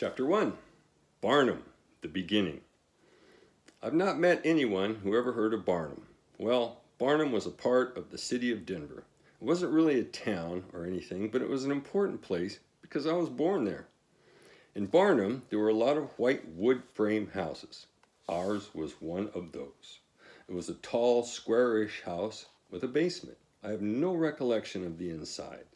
Chapter 1 Barnum, the Beginning. I've not met anyone who ever heard of Barnum. Well, Barnum was a part of the city of Denver. It wasn't really a town or anything, but it was an important place because I was born there. In Barnum, there were a lot of white wood frame houses. Ours was one of those. It was a tall, squarish house with a basement. I have no recollection of the inside.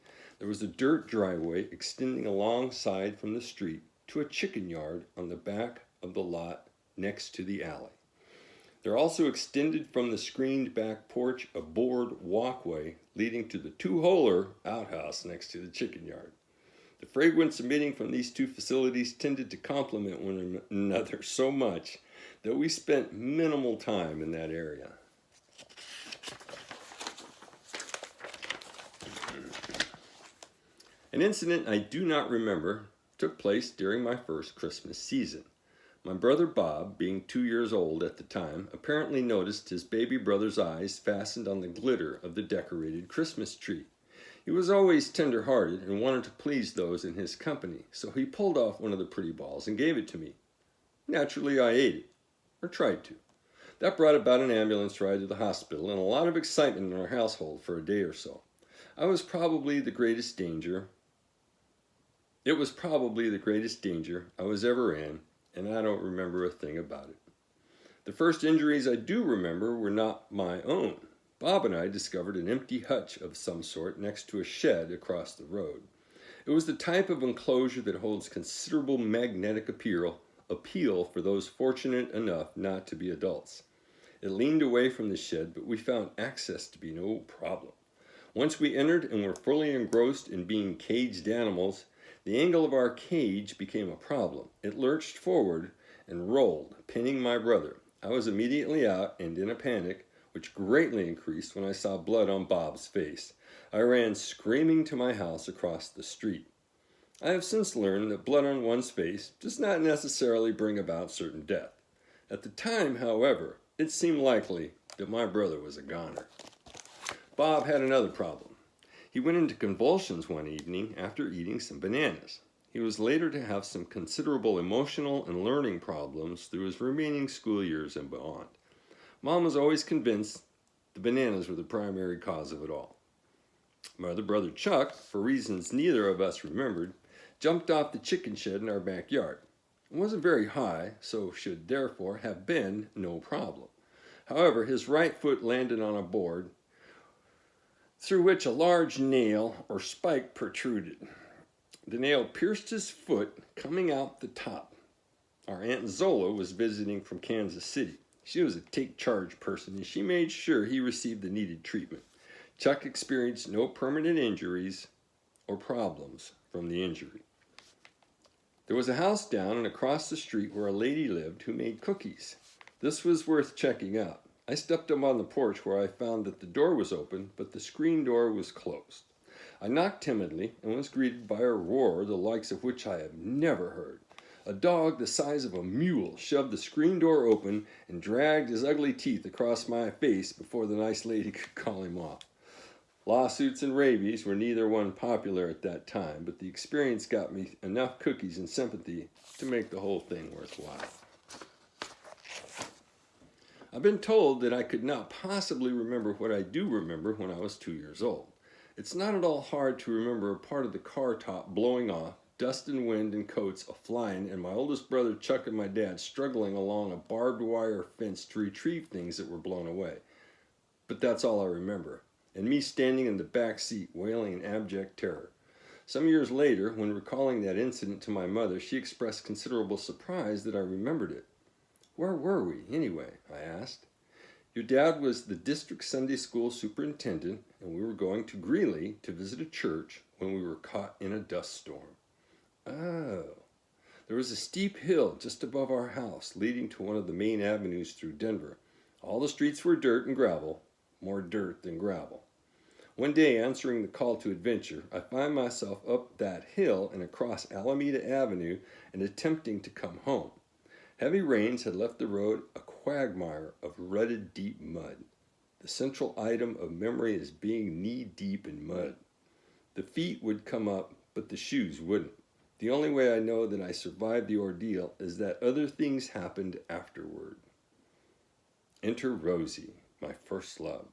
There was a dirt driveway extending alongside from the street to a chicken yard on the back of the lot next to the alley. There also extended from the screened back porch a board walkway leading to the two-holer outhouse next to the chicken yard. The fragrance emitting from these two facilities tended to complement one another so much that we spent minimal time in that area. An incident I do not remember took place during my first Christmas season. My brother Bob, being 2 years old at the time, apparently noticed his baby brother's eyes fastened on the glitter of the decorated Christmas tree. He was always tender-hearted and wanted to please those in his company, so he pulled off one of the pretty balls and gave it to me. Naturally, I ate it, or tried to. That brought about an ambulance ride to the hospital and a lot of excitement in our household for a day or so. It was probably the greatest danger I was ever in, and I don't remember a thing about it. The first injuries I do remember were not my own. Bob and I discovered an empty hutch of some sort next to a shed across the road. It was the type of enclosure that holds considerable magnetic appeal for those fortunate enough not to be adults. It leaned away from the shed, but we found access to be no problem. Once we entered and were fully engrossed in being caged animals, the angle of our cage became a problem. It lurched forward and rolled, pinning my brother. I was immediately out and in a panic, which greatly increased when I saw blood on Bob's face. I ran screaming to my house across the street. I have since learned that blood on one's face does not necessarily bring about certain death. At the time, however, it seemed likely that my brother was a goner. Bob had another problem. He went into convulsions one evening after eating some bananas. He was later to have some considerable emotional and learning problems through his remaining school years and beyond. Mom was always convinced the bananas were the primary cause of it all. My other brother Chuck, for reasons neither of us remembered, jumped off the chicken shed in our backyard. It wasn't very high, so should therefore have been no problem. However, his right foot landed on a board through which a large nail or spike protruded. The nail pierced his foot, coming out the top. Our Aunt Zola was visiting from Kansas City. She was a take-charge person, and she made sure he received the needed treatment. Chuck experienced no permanent injuries or problems from the injury. There was a house down and across the street where a lady lived who made cookies. This was worth checking out. I stepped up on the porch where I found that the door was open, but the screen door was closed. I knocked timidly and was greeted by a roar the likes of which I have never heard. A dog the size of a mule shoved the screen door open and dragged his ugly teeth across my face before the nice lady could call him off. Lawsuits and rabies were neither one popular at that time, but the experience got me enough cookies and sympathy to make the whole thing worthwhile. I've been told that I could not possibly remember what I do remember when I was 2 years old. It's not at all hard to remember a part of the car top blowing off, dust and wind and coats a-flying, and my oldest brother Chuck and my dad struggling along a barbed wire fence to retrieve things that were blown away. But that's all I remember, and me standing in the back seat wailing in abject terror. Some years later, when recalling that incident to my mother, she expressed considerable surprise that I remembered it. "Where were we, anyway?" I asked. "Your dad was the district Sunday school superintendent, and we were going to Greeley to visit a church when we were caught in a dust storm." "Oh." There was a steep hill just above our house leading to one of the main avenues through Denver. All the streets were dirt and gravel, more dirt than gravel. One day, answering the call to adventure, I find myself up that hill and across Alameda Avenue and attempting to come home. Heavy rains had left the road a quagmire of rutted deep mud. The central item of memory is being knee-deep in mud. The feet would come up, but the shoes wouldn't. The only way I know that I survived the ordeal is that other things happened afterward. Enter Rosie, my first love.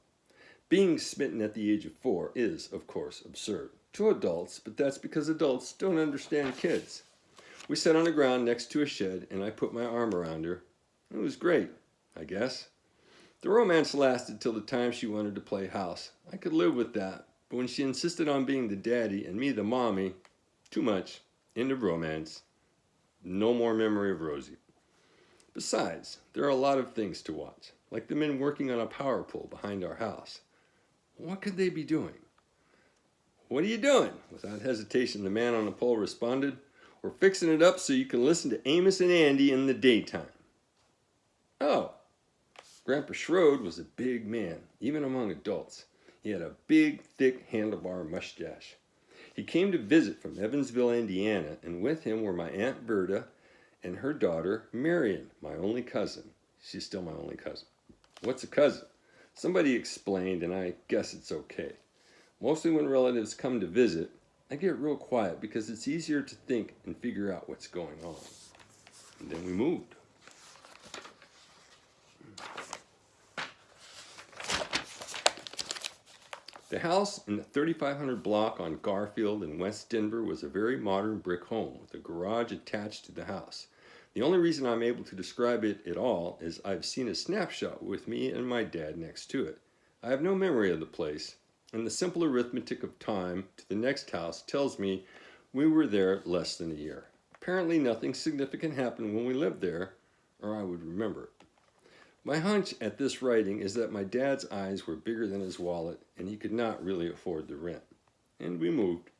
Being smitten at the age of 4 is, of course, absurd to adults, but that's because adults don't understand kids. We sat on the ground next to a shed, and I put my arm around her. It was great, I guess. The romance lasted till the time she wanted to play house. I could live with that, but when she insisted on being the daddy and me the mommy, too much. End of romance. No more memory of Rosie. Besides, there are a lot of things to watch, like the men working on a power pole behind our house. What could they be doing? What are you doing? Without hesitation, the man on the pole responded, We're fixing it up so you can listen to Amos and Andy in the daytime. Oh, Grandpa Schroed was a big man, even among adults. He had a big, thick handlebar mustache. He came to visit from Evansville, Indiana, and with him were my Aunt Berta and her daughter, Marion, my only cousin. She's still my only cousin. What's a cousin? Somebody explained, and I guess it's okay. Mostly when relatives come to visit, I get real quiet because it's easier to think and figure out what's going on. And then we moved. The house in the 3500 block on Garfield in West Denver was a very modern brick home with a garage attached to the house. The only reason I'm able to describe it at all is I've seen a snapshot with me and my dad next to it. I have no memory of the place, and the simple arithmetic of time to the next house tells me we were there less than a year. Apparently nothing significant happened when we lived there, or I would remember it. My hunch at this writing is that my dad's eyes were bigger than his wallet, and he could not really afford the rent. And we moved.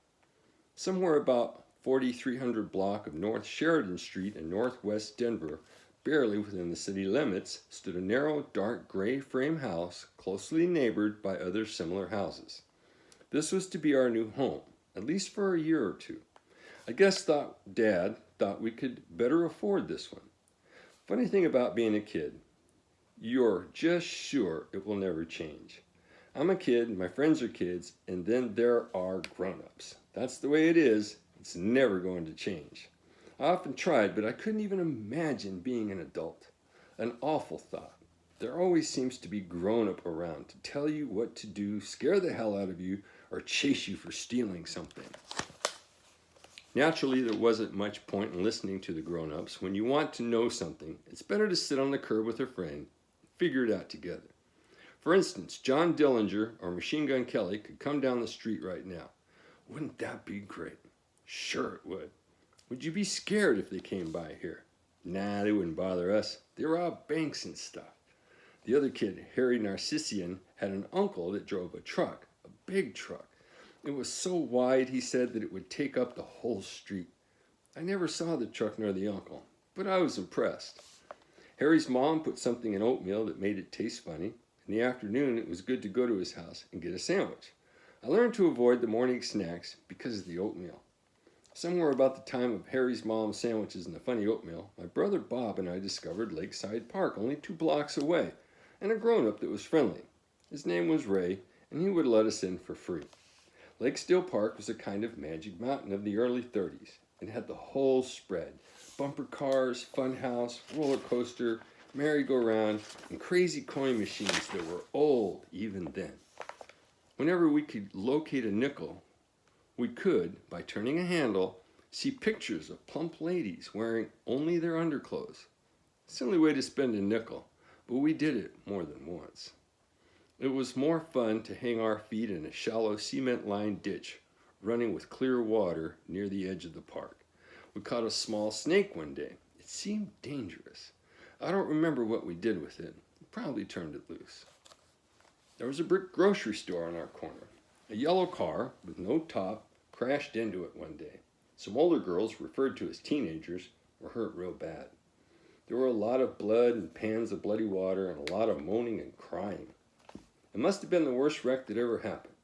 Somewhere about 4300 block of North Sheridan Street in northwest Denver, barely within the city limits, stood a narrow, dark gray frame house closely neighbored by other similar houses. This was to be our new home, at least for a year or two. I guess Dad thought we could better afford this one. Funny thing about being a kid, you're just sure it will never change. I'm a kid, my friends are kids, and then there are grown-ups. That's the way it is. It's never going to change. I often tried, but I couldn't even imagine being an adult. An awful thought. There always seems to be grown-up around to tell you what to do, scare the hell out of you, or chase you for stealing something. Naturally, there wasn't much point in listening to the grown-ups. When you want to know something, it's better to sit on the curb with a friend, figure it out together. For instance, John Dillinger or Machine Gun Kelly could come down the street right now. Wouldn't that be great? Sure it would. Would you be scared if they came by here? Nah, they wouldn't bother us. They rob banks and stuff. The other kid, Harry Narcissian, had an uncle that drove a truck, a big truck. It was so wide, he said, that it would take up the whole street. I never saw the truck nor the uncle, but I was impressed. Harry's mom put something in oatmeal that made it taste funny. In the afternoon, it was good to go to his house and get a sandwich. I learned to avoid the morning snacks because of the oatmeal. Somewhere about the time of Harry's mom's sandwiches and the funny oatmeal, my brother Bob and I discovered Lakeside Park only 2 blocks away, and a grown-up that was friendly. His name was Ray, and he would let us in for free. Lakesdale Park was a kind of magic mountain of the early 30s. It had the whole spread. Bumper cars, fun house, roller coaster, merry-go-round, and crazy coin machines that were old even then. Whenever we could locate a nickel, we could, by turning a handle, see pictures of plump ladies wearing only their underclothes. Silly way to spend a nickel, but we did it more than once. It was more fun to hang our feet in a shallow cement-lined ditch running with clear water near the edge of the park. We caught a small snake one day. It seemed dangerous. I don't remember what we did with it. We probably turned it loose. There was a brick grocery store on our corner. A yellow car with no top crashed into it one day. Some older girls, referred to as teenagers, were hurt real bad. There were a lot of blood and pans of bloody water and a lot of moaning and crying. It must have been the worst wreck that ever happened.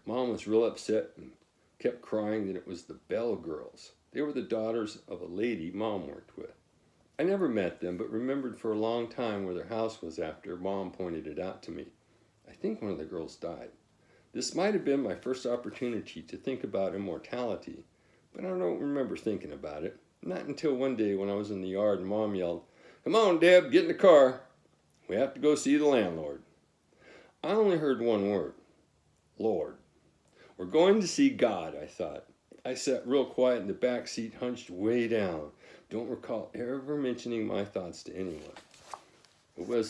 Mom was real upset and kept crying that it was the Bell girls. They were the daughters of a lady Mom worked with. I never met them, but remembered for a long time where their house was after Mom pointed it out to me. I think one of the girls died. This might have been my first opportunity to think about immortality, but I don't remember thinking about it. Not until one day when I was in the yard and Mom yelled, "Come on, Deb, get in the car. We have to go see the landlord." I only heard one word, Lord. We're going to see God, I thought. I sat real quiet in the back seat, hunched way down. Don't recall ever mentioning my thoughts to anyone. It was